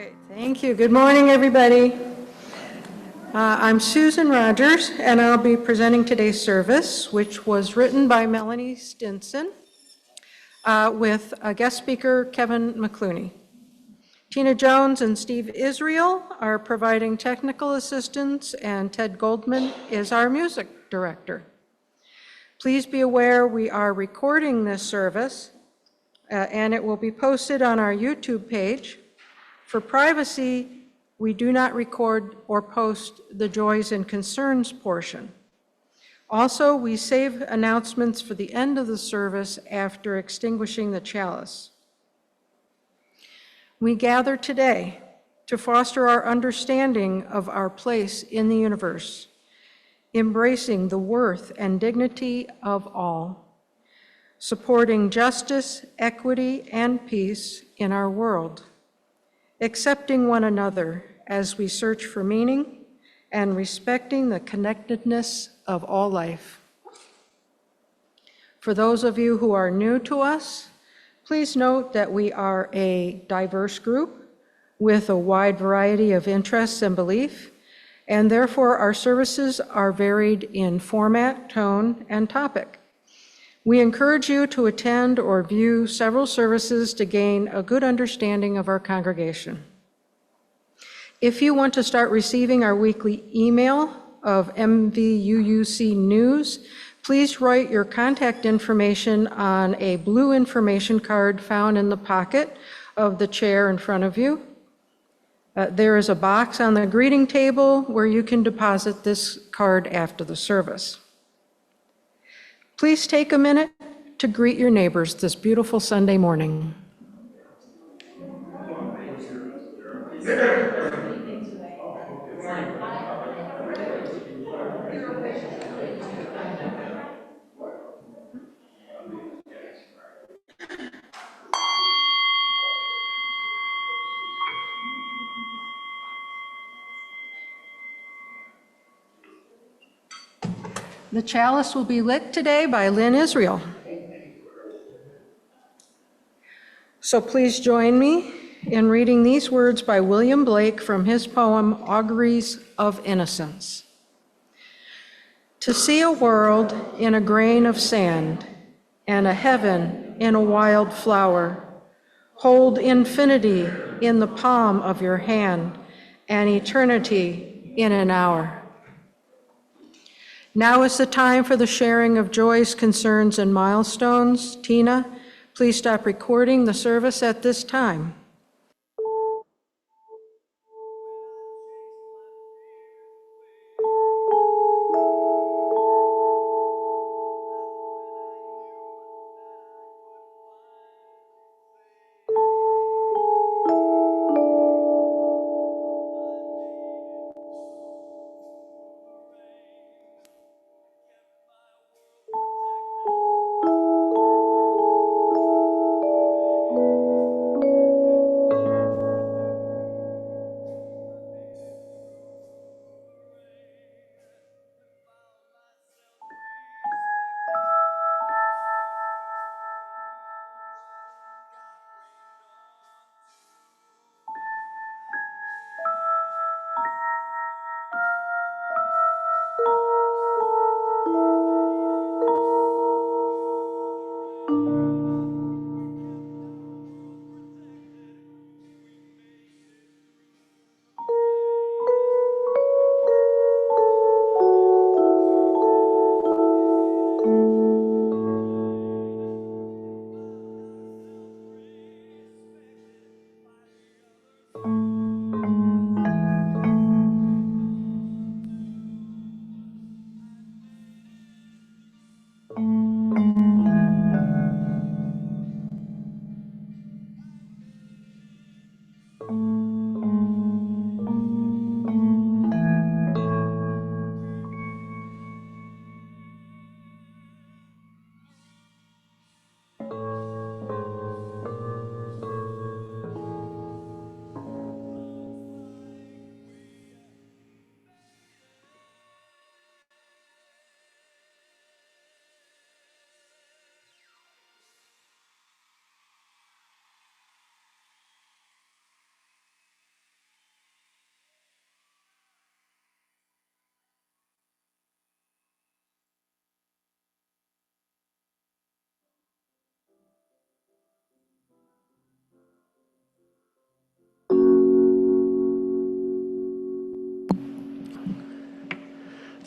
Great, thank you. Good morning, everybody. I'm Susan Rogers, and I'll be presenting today's service, which was written by Melanie Stinson with a guest speaker, Kevin McCluney. Tina Jones and Steve Israel are providing technical assistance, and Ted Goldman is our music director. Please be aware we are recording this service, and it will be posted on our YouTube page. For privacy, we do not record or post the joys and concerns portion. Also, we save announcements for the end of the service after extinguishing the chalice. We gather today to foster our understanding of our place in the universe, embracing the worth and dignity of all, supporting justice, equity, and peace in our world, accepting one another as we search for meaning, and respecting the connectedness of all life. For those of you who are new to us, please note that we are a diverse group with a wide variety of interests and belief, and therefore our services are varied in format, tone, and topic. We encourage you to attend or view several services to gain a good understanding of our congregation. If you want to start receiving our weekly email of MVUUC news, please write your contact information on a blue information card found in the pocket of the chair in front of you. There is a box on the greeting table where you can deposit this card after the service. Please take a minute to greet your neighbors this beautiful Sunday morning. The chalice will be lit today by Lynn Israel. So please join me in reading these words by William Blake from his poem, Auguries of Innocence. To see a world in a grain of sand, and a heaven in a wild flower, hold infinity in the palm of your hand, and eternity in an hour. Now is the time for the sharing of joys, concerns, and milestones. Tina, please stop recording the service at this time.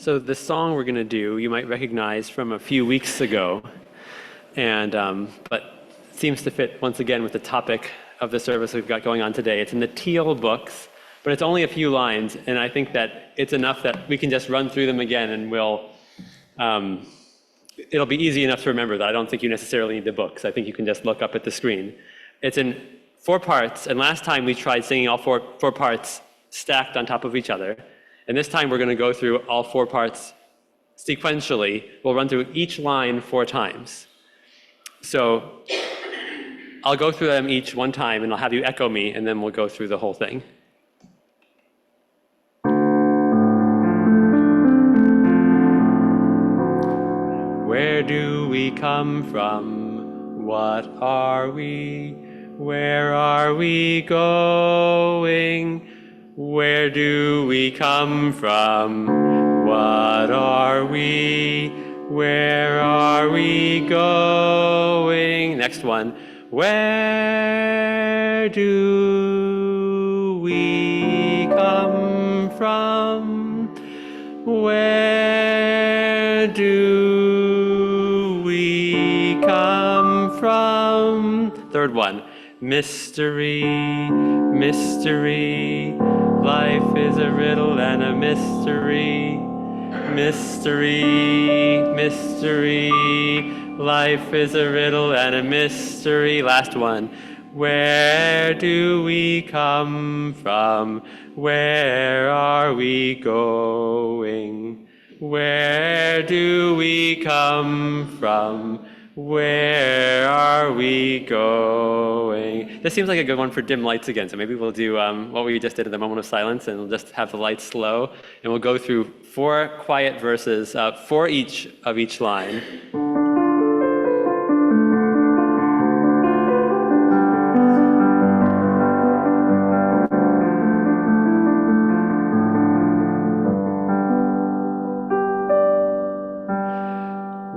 So the song we're going to do, you might recognize from a few weeks ago, and but seems to fit once again with the topic of the service we've got going on today. It's in the Teal books, but it's only a few lines, and I think that it's enough that we can just run through them again, and it'll be easy enough to remember that I don't think you necessarily need the books. I think you can just look up at the screen. It's in 4 parts, and last time we tried singing all four parts stacked on top of each other. And this time we're going to go through all 4 parts sequentially. We'll run through each line 4 times. So I'll go through them each one time, and I'll have you echo me, and then we'll go through the whole thing. Where do we come from? What are we? Where are we going? Where do we come from? What are we? Where are we going? Next one. Where do we come from? Where do we come from? Third one. Mystery, mystery, life is a riddle and a mystery. Mystery, mystery, life is a riddle and a mystery. Last one. Where do we come from? Where are we going? Where do we come from? Where are we going? This seems like a good one for dim lights again, so maybe we'll do what we just did in the moment of silence, and we'll just have the lights slow, and we'll go through 4 quiet verses for each of each line.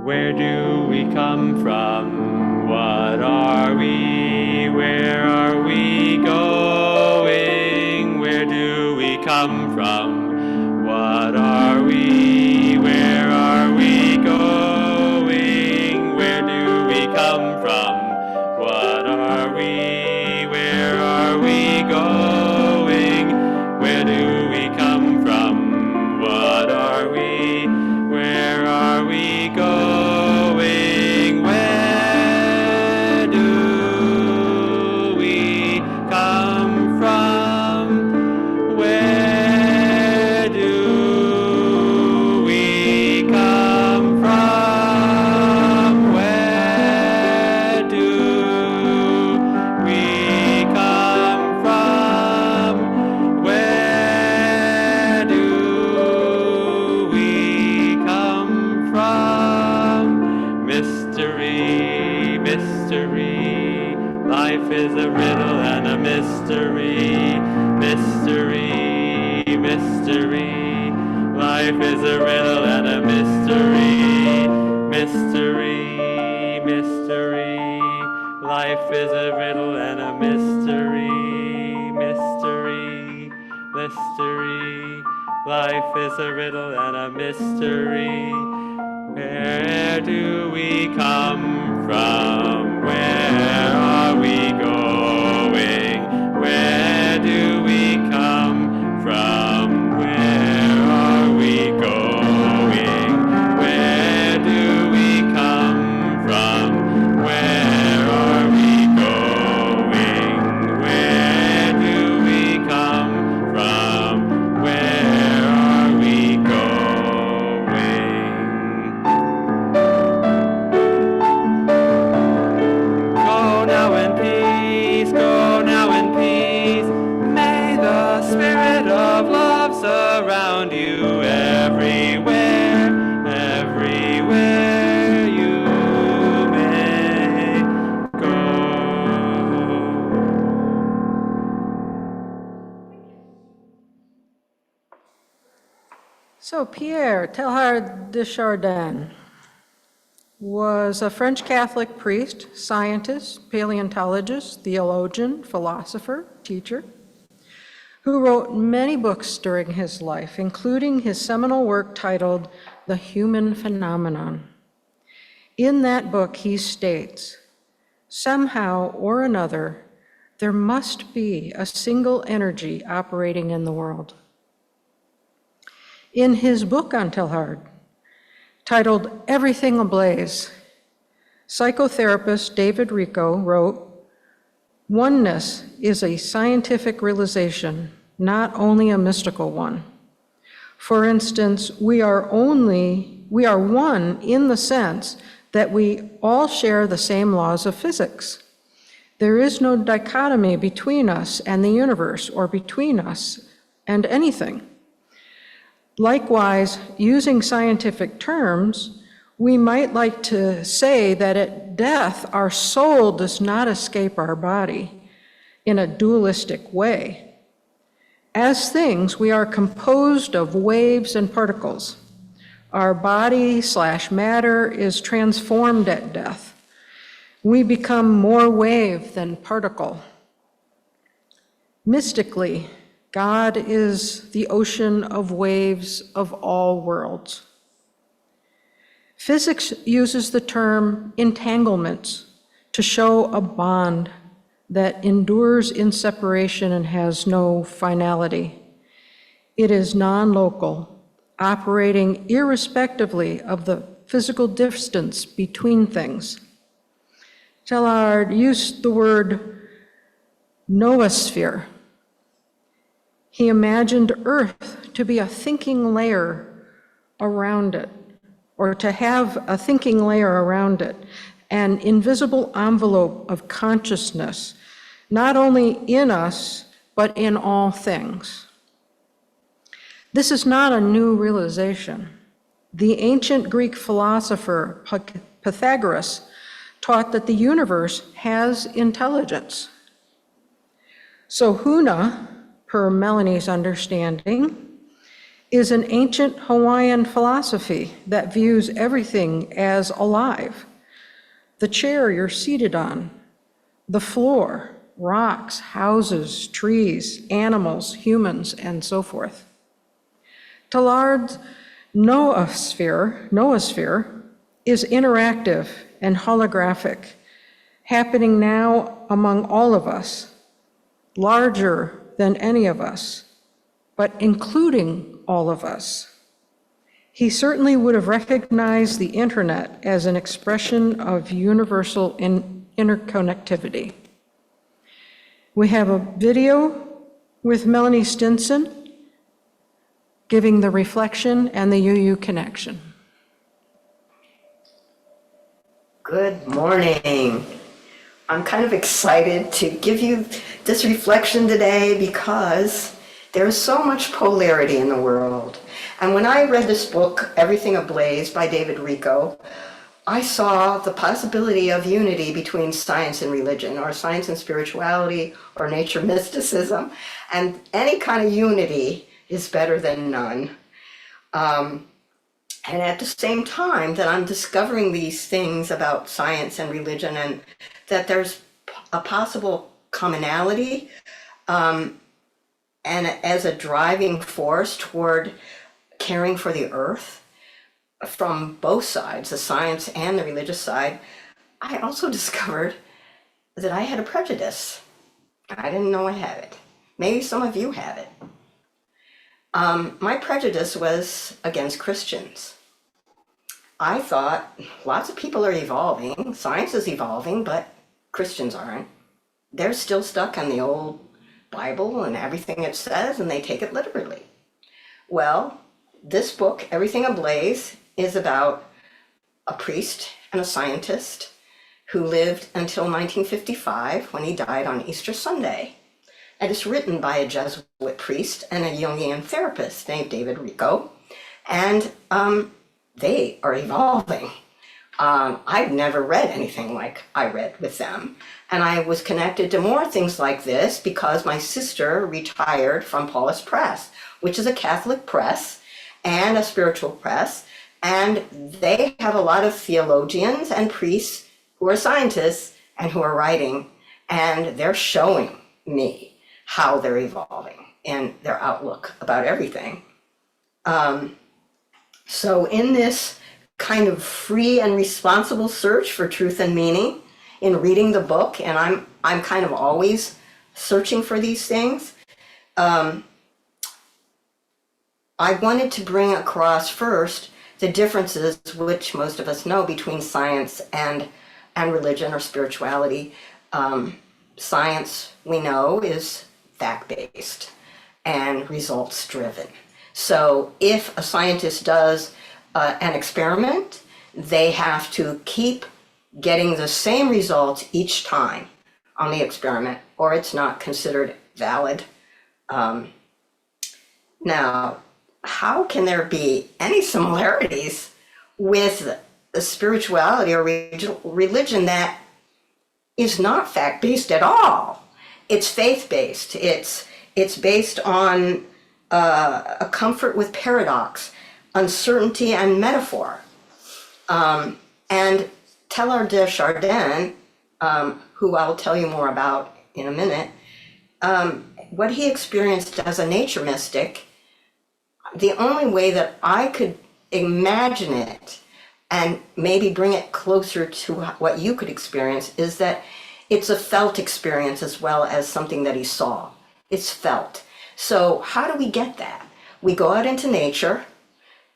Where do we come from? What are we? Where are we going? Where do we come from? What are we? Where are we going? Where do we come from? What are we? Where are we going? Where do we come from? What are we? Where are we going? Life is a riddle and a mystery. Mystery, mystery. Life is a riddle and a mystery. Mystery, mystery. Life is a riddle and a mystery. Where do we come from? Where are we going? Where do we come from? Surround you everywhere, everywhere you may go. So Pierre Teilhard de Chardin was a French Catholic priest, scientist, paleontologist, theologian, philosopher, teacher, who wrote many books during his life, including his seminal work titled The Human Phenomenon. In that book, he states, somehow or another, there must be a single energy operating in the world. In his book on Teilhard, titled Everything Ablaze, psychotherapist David Richo wrote, oneness is a scientific realization, not only a mystical one. For instance, we are one in the sense that we all share the same laws of physics. There is no dichotomy between us and the universe, or between us and anything. Likewise, using scientific terms, we might like to say that at death, our soul does not escape our body in a dualistic way. As things, we are composed of waves and particles. Our body/matter is transformed at death. We become more wave than particle. Mystically, God is the ocean of waves of all worlds. Physics uses the term entanglements to show a bond that endures in separation and has no finality. It is non-local, operating irrespectively of the physical distance between things. Teilhard used the word noosphere. He imagined Earth to be a thinking layer around it, or to have a thinking layer around it, an invisible envelope of consciousness, not only in us, but in all things. This is not a new realization. The ancient Greek philosopher Pythagoras taught that the universe has intelligence. So Huna, per Melanie's understanding, is an ancient Hawaiian philosophy that views everything as alive. The chair you're seated on, the floor, rocks, houses, trees, animals, humans, and so forth. Teilhard's noosphere is interactive and holographic, happening now among all of us, larger than any of us, but including all of us. He certainly would have recognized the internet as an expression of universal interconnectivity. We have a video with Melanie Stinson giving the reflection and the UU connection. Good morning. I'm kind of excited to give you this reflection today because there's so much polarity in the world. And when I read this book, Everything Ablaze by David Richo, I saw the possibility of unity between science and religion, or science and spirituality, or nature mysticism. And any kind of unity is better than none. And at the same time that I'm discovering these things about science and religion, and that there's a possible commonality, and as a driving force toward caring for the earth from both sides, the science and the religious side, I also discovered that I had a prejudice. I didn't know I had it. Maybe some of you have it. My prejudice was against Christians. I thought lots of people are evolving, science is evolving, but Christians aren't. They're still stuck on the old Bible and everything it says, and they take it literally. Well, this book, Everything Ablaze, is about a priest and a scientist who lived until 1955 when he died on Easter Sunday. And it's written by a Jesuit priest and a Jungian therapist named David Richo. And they are evolving. I've never read anything like I read with them. And I was connected to more things like this because my sister retired from Paulus Press, which is a Catholic press and a spiritual press. And they have a lot of theologians and priests who are scientists and who are writing. And they're showing me how they're evolving in their outlook about everything. So in this kind of free and responsible search for truth and meaning, in reading the book, and I'm kind of always searching for these things, I wanted to bring across first the differences, which most of us know, between science and religion or spirituality. Science, we know, is fact-based and results-driven. So if a scientist does an experiment, they have to keep getting the same results each time on the experiment, or it's not considered valid. Now, how can there be any similarities with the spirituality or religion that is not fact-based at all? It's faith-based. It's based on a comfort with paradox, uncertainty, and metaphor. And Teilhard de Chardin, who I'll tell you more about in a minute, what he experienced as a nature mystic, the only way that I could imagine it and maybe bring it closer to what you could experience is that it's a felt experience as well as something that he saw. It's felt. So how do we get that? We go out into nature,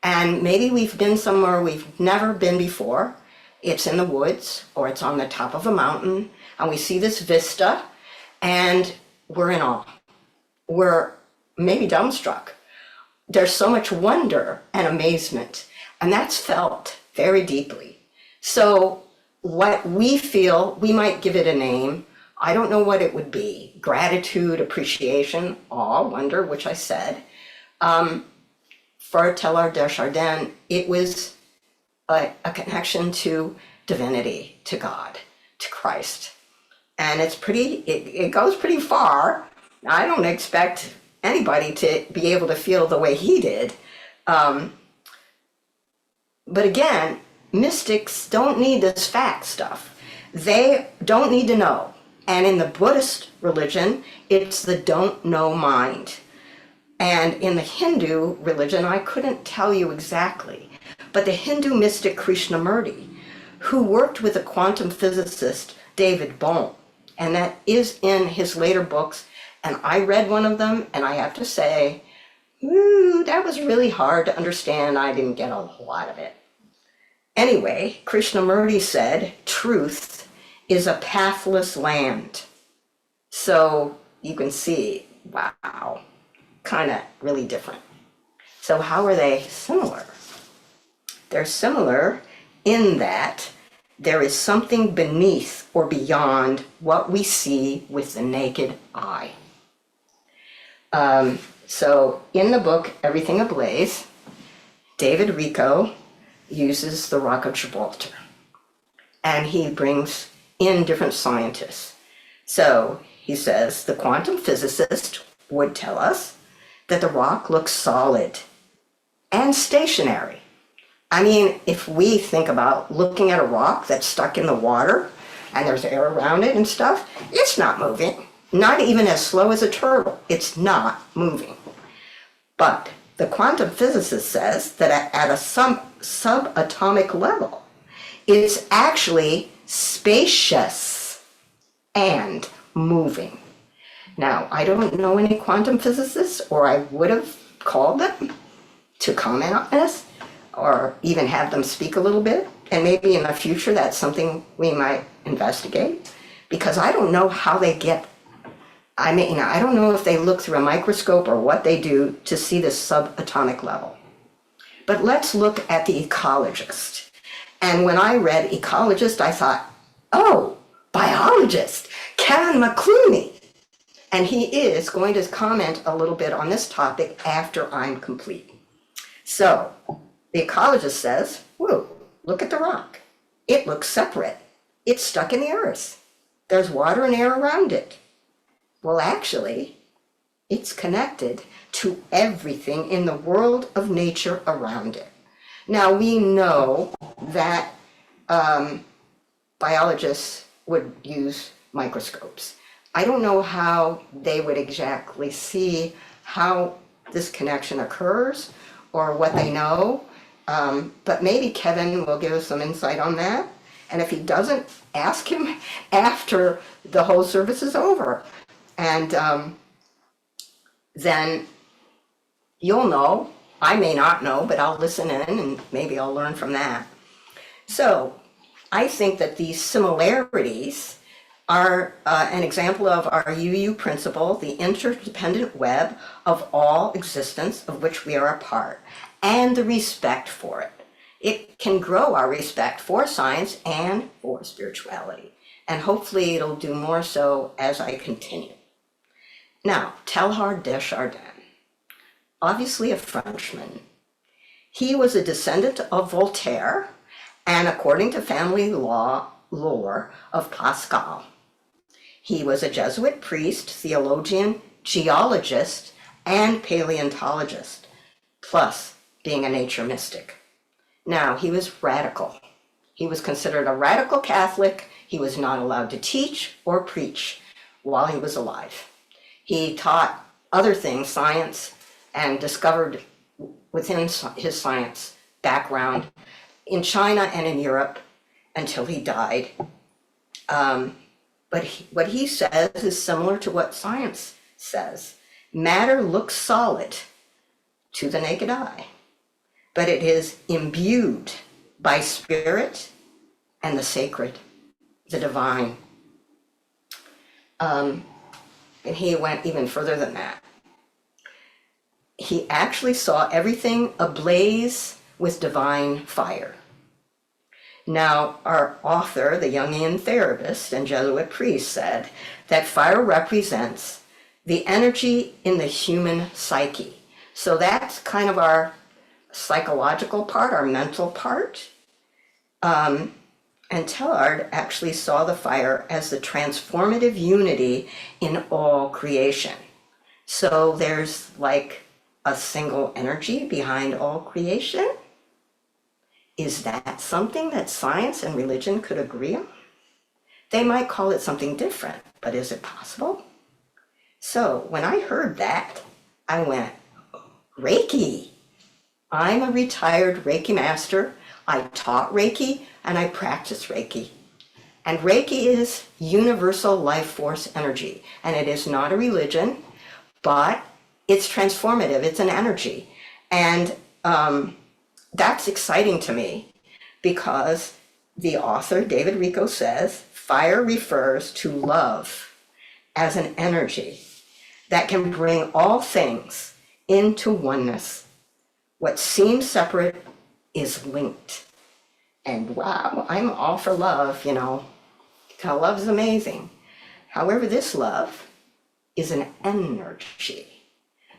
and maybe we've been somewhere we've never been before. It's in the woods, or it's on the top of a mountain, and we see this vista, and we're in awe. We're maybe dumbstruck. There's so much wonder and amazement, and that's felt very deeply. So what we feel, we might give it a name. I don't know what it would be. Gratitude, appreciation, awe, wonder, which I said. For Teilhard de Chardin, it was a connection to divinity, to God, to Christ. And it goes pretty far. I don't expect anybody to be able to feel the way he did. But again, mystics don't need this fact stuff. They don't need to know. And in the Buddhist religion, it's the don't know mind. And in the Hindu religion, I couldn't tell you exactly, but the Hindu mystic Krishnamurti, who worked with the quantum physicist David Bohm, and that is in his later books, and I read one of them, and I have to say, that was really hard to understand. I didn't get a lot of it. Anyway, Krishnamurti said, truth is a pathless land. So you can see, wow, kind of really different. So how are they similar? They're similar in that there is something beneath or beyond what we see with the naked eye. So in the book, Everything Ablaze, David Rico uses the Rock of Gibraltar, and he brings in different scientists. So he says the quantum physicist would tell us that the rock looks solid and stationary. I mean, if we think about looking at a rock that's stuck in the water and there's air around it and stuff, it's not moving. Not even as slow as a turtle. It's not moving. But the quantum physicist says that at a subatomic level, it's actually spacious and moving. Now, I don't know any quantum physicists, or I would have called them to comment on this, or even have them speak a little bit. And maybe in the future, that's something we might investigate, because I don't know how they get, I don't know if they look through a microscope or what they do to see this subatomic level. But let's look at the ecologist. And when I read ecologist, I thought, oh, biologist, Kevin McCluney. And he is going to comment a little bit on this topic after I'm complete. So the ecologist says, whoa, look at the rock. It looks separate. It's stuck in the earth. There's water and air around it. Well, actually, it's connected to everything in the world of nature around it. Now, we know that biologists would use microscopes. I don't know how they would exactly see how this connection occurs or what they know. But maybe Kevin will give us some insight on that. And if he doesn't, ask him after the whole service is over. And then you'll know. I may not know, but I'll listen in and maybe I'll learn from that. So I think that these similarities are an example of our UU principle, the interdependent web of all existence of which we are a part, and the respect for it. It can grow our respect for science and for spirituality, and hopefully it'll do more so as I continue. Now, Teilhard de Chardin, obviously a Frenchman. He was a descendant of Voltaire, and according to family lore of Pascal. He was a Jesuit priest, theologian, geologist, and paleontologist, plus being a nature mystic. Now, he was radical. He was considered a radical Catholic. He was not allowed to teach or preach while he was alive. He taught other things, science, and discovered within his science background in China and in Europe until he died. But what he says is similar to what science says. Matter looks solid to the naked eye, but it is imbued by spirit and the sacred, the divine. And he went even further than that. He actually saw everything ablaze with divine fire. Now, our author, the Jungian therapist and Jesuit priest, said that fire represents the energy in the human psyche. So that's kind of our psychological part, our mental part. And Teilhard actually saw the fire as the transformative unity in all creation. So there's like a single energy behind all creation. Is that something that science and religion could agree on? They might call it something different, but is it possible? So when I heard that, I went, Reiki. I'm a retired Reiki master. I taught Reiki and I practice Reiki. And Reiki is universal life force energy. And it is not a religion, but it's transformative. It's an energy. And that's exciting to me because the author, David Rico, says fire refers to love as an energy that can bring all things into oneness. What seems separate is linked. And wow, I'm all for love, you know. Love is amazing. However, this love is an energy.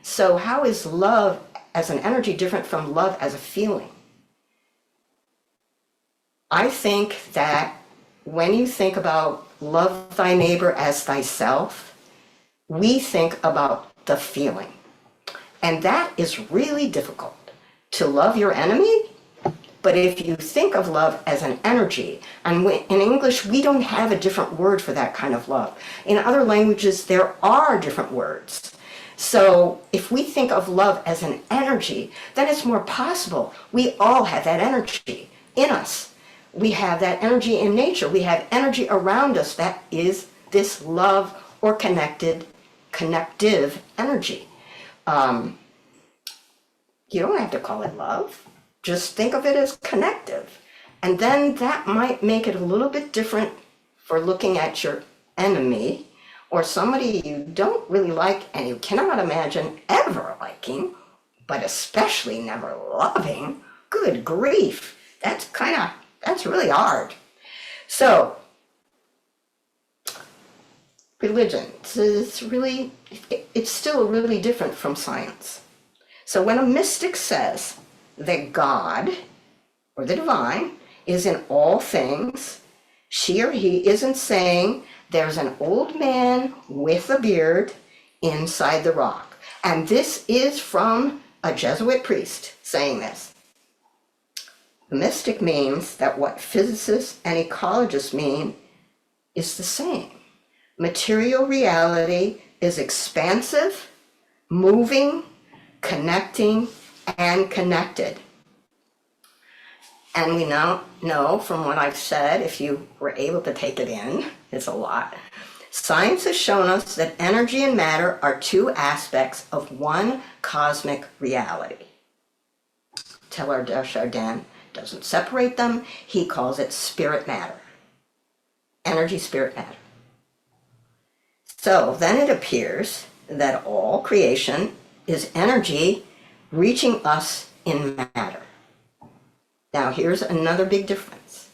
So how is love as an energy different from love as a feeling? I think that when you think about love thy neighbor as thyself, we think about the feeling. And that is really difficult, to love your enemy. But if you think of love as an energy, and in English, we don't have a different word for that kind of love. In other languages, there are different words. So if we think of love as an energy, then it's more possible. We all have that energy in us. We have that energy in nature. We have energy around us that is this love or connective energy. You don't have to call it love. Just think of it as connective. And then that might make it a little bit different for looking at your enemy or somebody you don't really like and you cannot imagine ever liking, but especially never loving. Good grief. That's really hard. So, religion, it's still really different from science. So when a mystic says that God, or the divine, is in all things, she or he isn't saying there's an old man with a beard inside the rock. And this is from a Jesuit priest saying this. The mystic means that what physicists and ecologists mean is the same. Material reality is expansive, moving, connecting, and connected. And we now know from what I've said, if you were able to take it in, it's a lot. Science has shown us that energy and matter are two aspects of one cosmic reality. Teilhard de Chardin doesn't separate them. He calls it spirit matter. Energy, spirit matter. So then it appears that all creation is energy reaching us in matter. Now here's another big difference.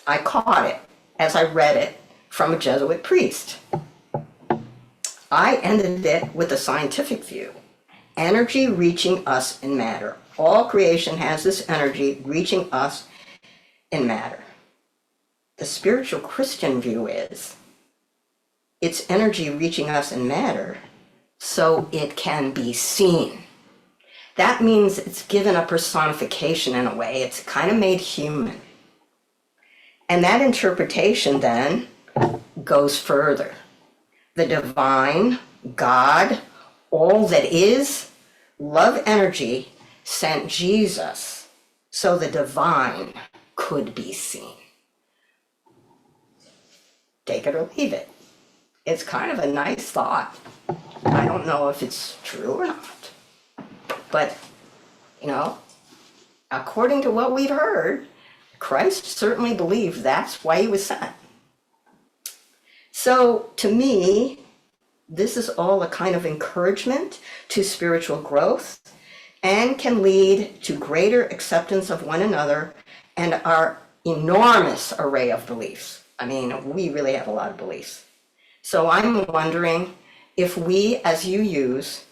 I caught it as I read it from a Jesuit priest. I ended it with a scientific view. Energy reaching us in matter. All creation has this energy reaching us in matter. The spiritual Christian view is it's energy reaching us in matter so it can be seen. That means it's given a personification in a way. It's kind of made human. And that interpretation then goes further. The divine, God, all that is, love energy sent Jesus so the divine could be seen. Take it or leave it. It's kind of a nice thought. I don't know if it's true or not. But, according to what we've heard, Christ certainly believed that's why he was sent. So, to me, this is all a kind of encouragement to spiritual growth and can lead to greater acceptance of one another and our enormous array of beliefs. I mean, we really have a lot of beliefs. So I'm wondering if we, as you use,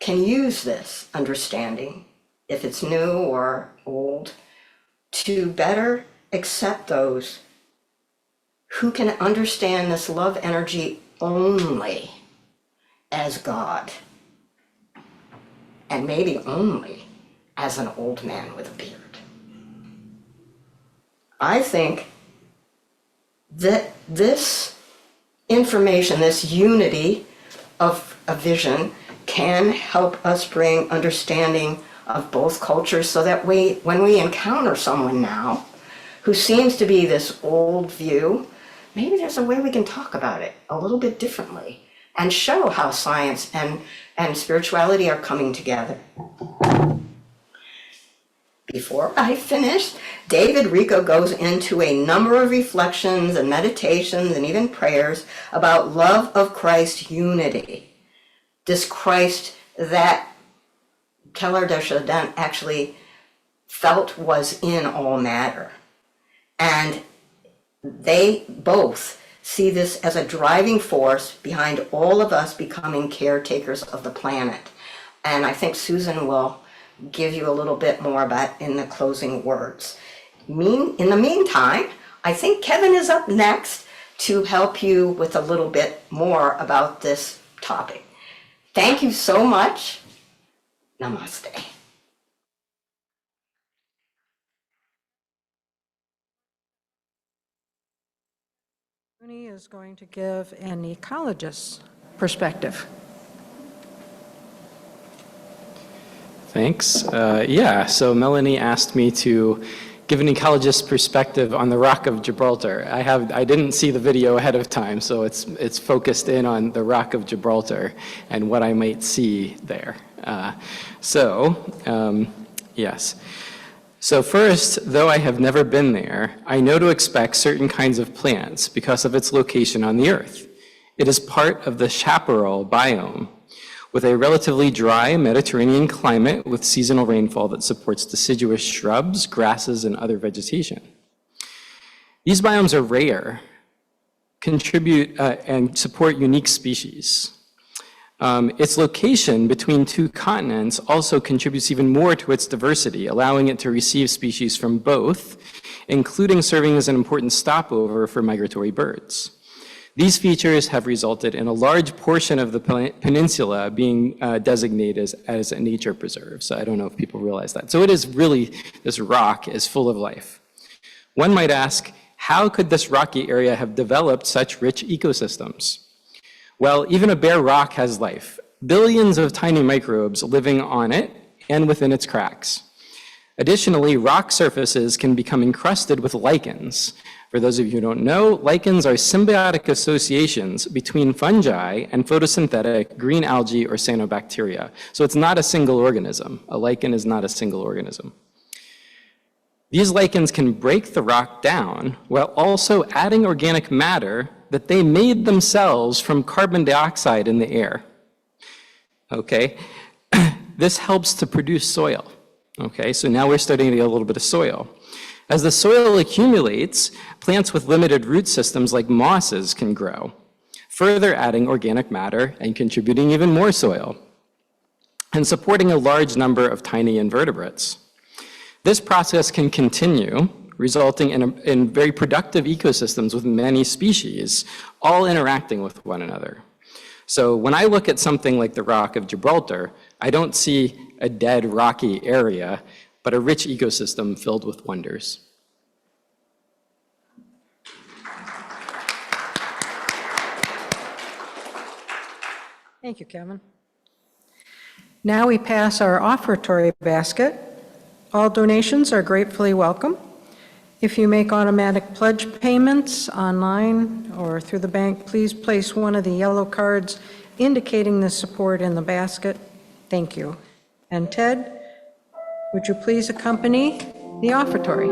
can use this understanding, if it's new or old, to better accept those who can understand this love energy only as God, and maybe only as an old man with a beard. I think that this information, this unity of a vision, can help us bring understanding of both cultures so that when we encounter someone now who seems to be this old view, maybe there's a way we can talk about it a little bit differently and show how science and spirituality are coming together. Before I finish, David Rico goes into a number of reflections and meditations and even prayers about love of Christ unity. This Christ that Teilhard de Chardin actually felt was in all matter. And they both see this as a driving force behind all of us becoming caretakers of the planet. And I think Susan will give you a little bit more about in the closing words. In the meantime, I think Kevin is up next to help you with a little bit more about this topic. Thank you so much. Namaste. McCluney is going to give an ecologist's perspective. Thanks. So Melanie asked me to give an ecologist's perspective on the Rock of Gibraltar. I didn't see the video ahead of time, so it's focused in on the Rock of Gibraltar and what I might see there. Yes. So first, though I have never been there, I know to expect certain kinds of plants because of its location on the Earth. It is part of the chaparral biome, with a relatively dry Mediterranean climate with seasonal rainfall that supports deciduous shrubs, grasses, and other vegetation. These biomes are rare, contribute and support unique species. Its location between two continents also contributes even more to its diversity, allowing it to receive species from both, including serving as an important stopover for migratory birds. These features have resulted in a large portion of the peninsula being designated as a nature preserve. So I don't know if people realize that. So it is really, this rock is full of life. One might ask, how could this rocky area have developed such rich ecosystems? Well, even a bare rock has life. billions of tiny microbes living on it and within its cracks. Additionally, rock surfaces can become encrusted with lichens. For those of you who don't know, lichens are symbiotic associations between fungi and photosynthetic green algae or cyanobacteria. So it's not a single organism. A lichen is not a single organism. These lichens can break the rock down while also adding organic matter that they made themselves from carbon dioxide in the air. Okay, this helps to produce soil. Okay, so now we're starting to get a little bit of soil. As the soil accumulates, plants with limited root systems like mosses can grow, further adding organic matter and contributing even more soil, and supporting a large number of tiny invertebrates. This process can continue, resulting in very productive ecosystems with many species, all interacting with one another. So when I look at something like the Rock of Gibraltar, I don't see a dead rocky area, but a rich ecosystem filled with wonders. Thank you, Kevin. Now we pass our offertory basket. All donations are gratefully welcome. If you make automatic pledge payments online or through the bank, please place one of the yellow cards indicating the support in the basket. Thank you. And Ted, would you please accompany the offertory?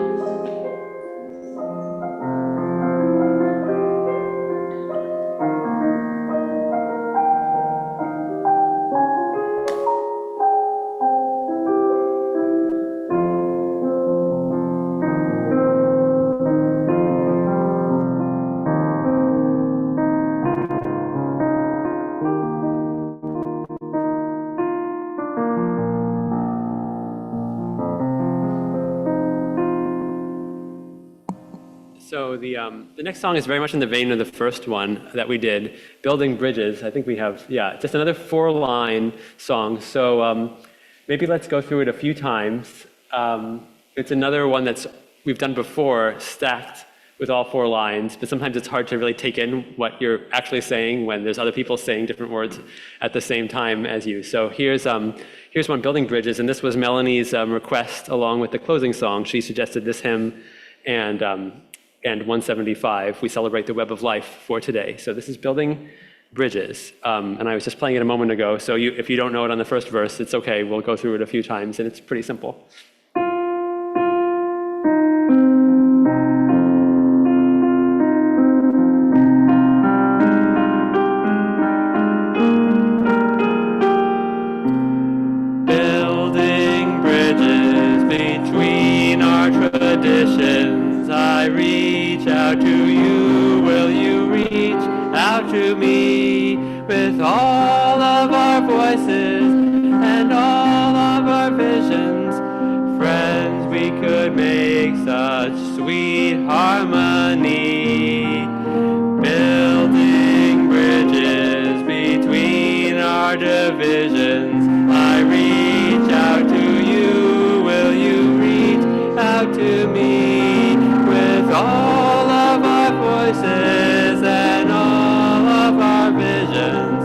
So the next song is very much in the vein of the first one that we did, Building Bridges. I think we have, just another 4-line song. So maybe let's go through it a few times. It's another one we've done before, stacked with all 4 lines, but sometimes it's hard to really take in what you're actually saying when there's other people saying different words at the same time as you. So here's one, Building Bridges, and this was Melanie's request along with the closing song. She suggested this hymn and 175, we celebrate the web of life for today. So this is Building Bridges. And I was just playing it a moment ago, so if you don't know it on the first verse, it's okay, we'll go through it a few times, and it's pretty simple. Building bridges between our traditions, I reach out to you, will you reach out to me? With all of our voices and all of our visions, friends, we could make such sweet harmony. Building bridges between our divisions, I reach out to you, will you reach out to me? With all of our voices and all of our visions,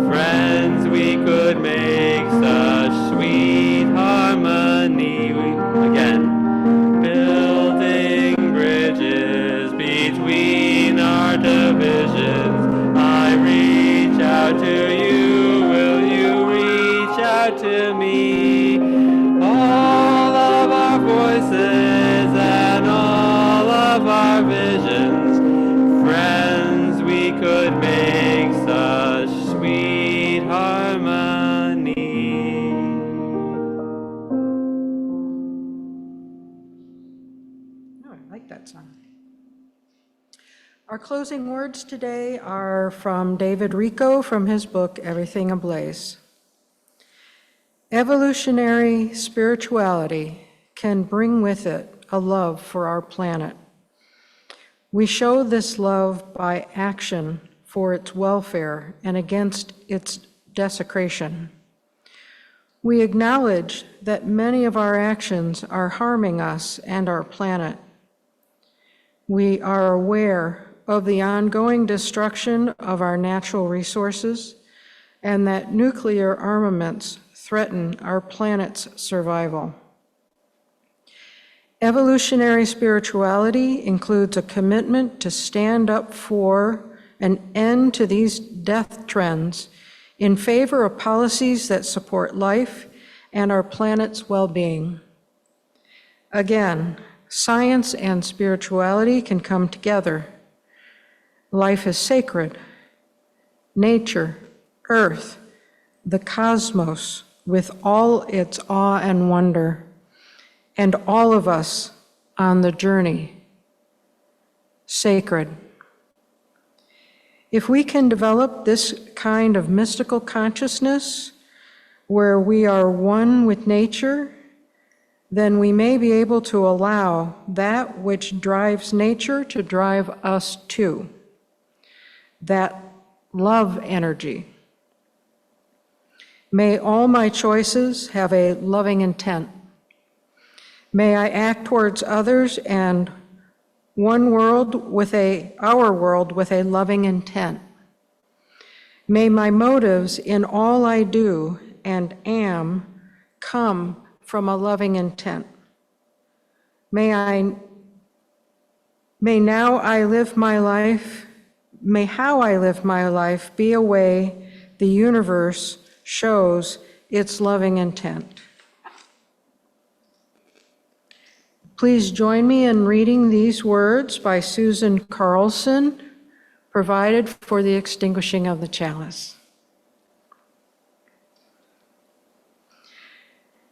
friends, we could make such sweet harmony. Again, building bridges between our divisions, I reach out to you, will you reach out to me? All of our voices and all of our visions, friends, we could make such sweet harmony. Oh, I like that song. Our closing words today are from David Rico from his book, Everything Ablaze. Evolutionary spirituality can bring with it a love for our planet. We show this love by action for its welfare and against its desecration. We acknowledge that many of our actions are harming us and our planet. We are aware of the ongoing destruction of our natural resources and that nuclear armaments threaten our planet's survival. Evolutionary spirituality includes a commitment to stand up for an end to these death trends in favor of policies that support life and our planet's well-being. Again, science and spirituality can come together. Life is sacred. Nature, Earth, the cosmos, with all its awe and wonder, and all of us on the journey, sacred. If we can develop this kind of mystical consciousness where we are one with nature, then we may be able to allow that which drives nature to drive us too, that love energy. May all my choices have a loving intent. May I act towards others and our world with a loving intent. May my motives in all I do and am come from a loving intent. May how I live my life be a way the universe shows its loving intent. Please join me in reading these words by Susan Carlson, provided for the extinguishing of the chalice.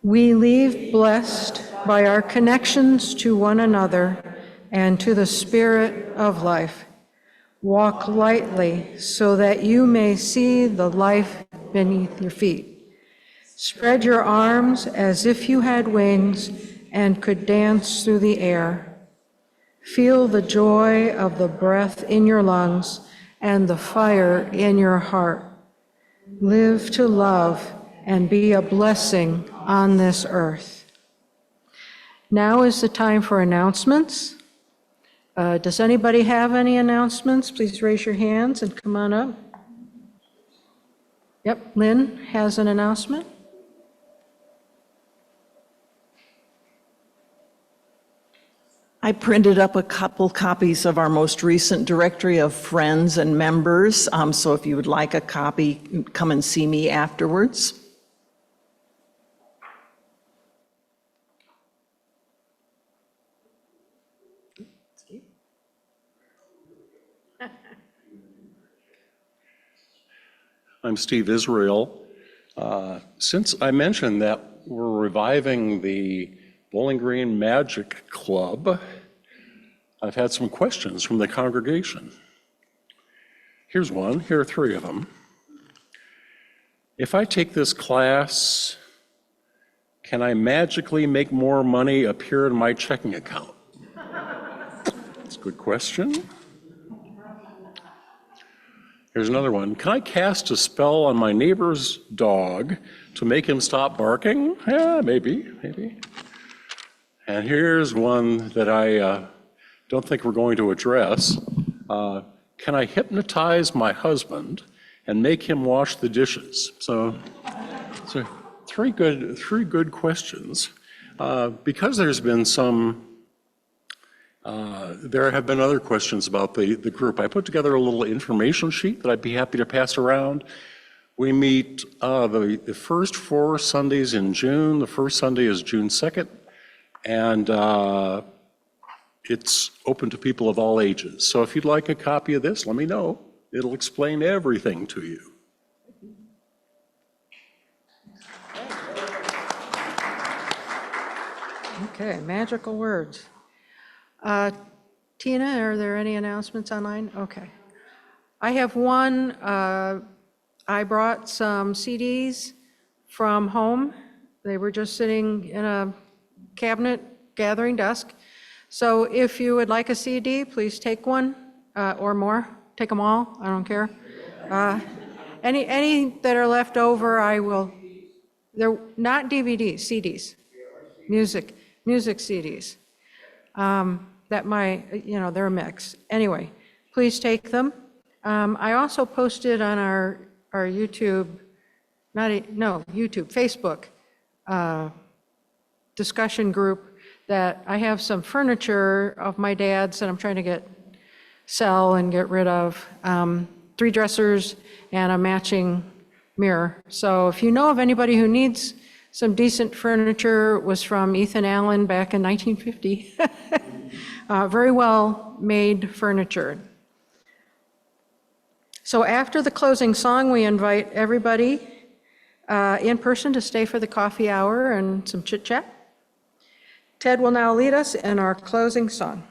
We leave blessed by our connections to one another and to the Spirit of life. Walk lightly so that you may see the life beneath your feet. Spread your arms as if you had wings and could dance through the air. Feel the joy of the breath in your lungs and the fire in your heart. Live to love and be a blessing on this earth. Now is the time for announcements. Does anybody have any announcements? Please raise your hands and come on up. Yep, Lynn has an announcement. I printed up a couple copies of our most recent directory of friends and members, so if you would like a copy, come and see me afterwards. I'm Steve Israel. Since I mentioned that we're reviving the Bowling Green Magic Club, I've had some questions from the congregation. Here's one. Here are three of them. If I take this class, can I magically make more money appear in my checking account? That's a good question. Here's another one. Can I cast a spell on my neighbor's dog to make him stop barking? Yeah, maybe. And here's one that I don't think we're going to address. Can I hypnotize my husband and make him wash the dishes? So three good questions. Because there's been there have been other questions about the group. I put together a little information sheet that I'd be happy to pass around. We meet the first 4 Sundays in June. The first Sunday is June 2nd. And it's open to people of all ages. So if you'd like a copy of this, let me know. It'll explain everything to you. Okay, magical words. Tina, are there any announcements online? Okay. I have one. I brought some CDs from home. They were just sitting in a cabinet gathering desk. So if you would like a CD, please take one or more. Take them all, I don't care. Any that are left over, I will. They're not DVDs, CDs, music CDs. That might, they're a mix. Anyway, please take them. I also posted on our YouTube YouTube, Facebook discussion group that I have some furniture of my dad's that I'm trying to sell and get rid of. 3 dressers and a matching mirror. So if you know of anybody who needs some decent furniture, it was from Ethan Allen back in 1950. Very well made furniture. So after the closing song, we invite everybody in person to stay for the coffee hour and some chit chat. Ted will now lead us in our closing song.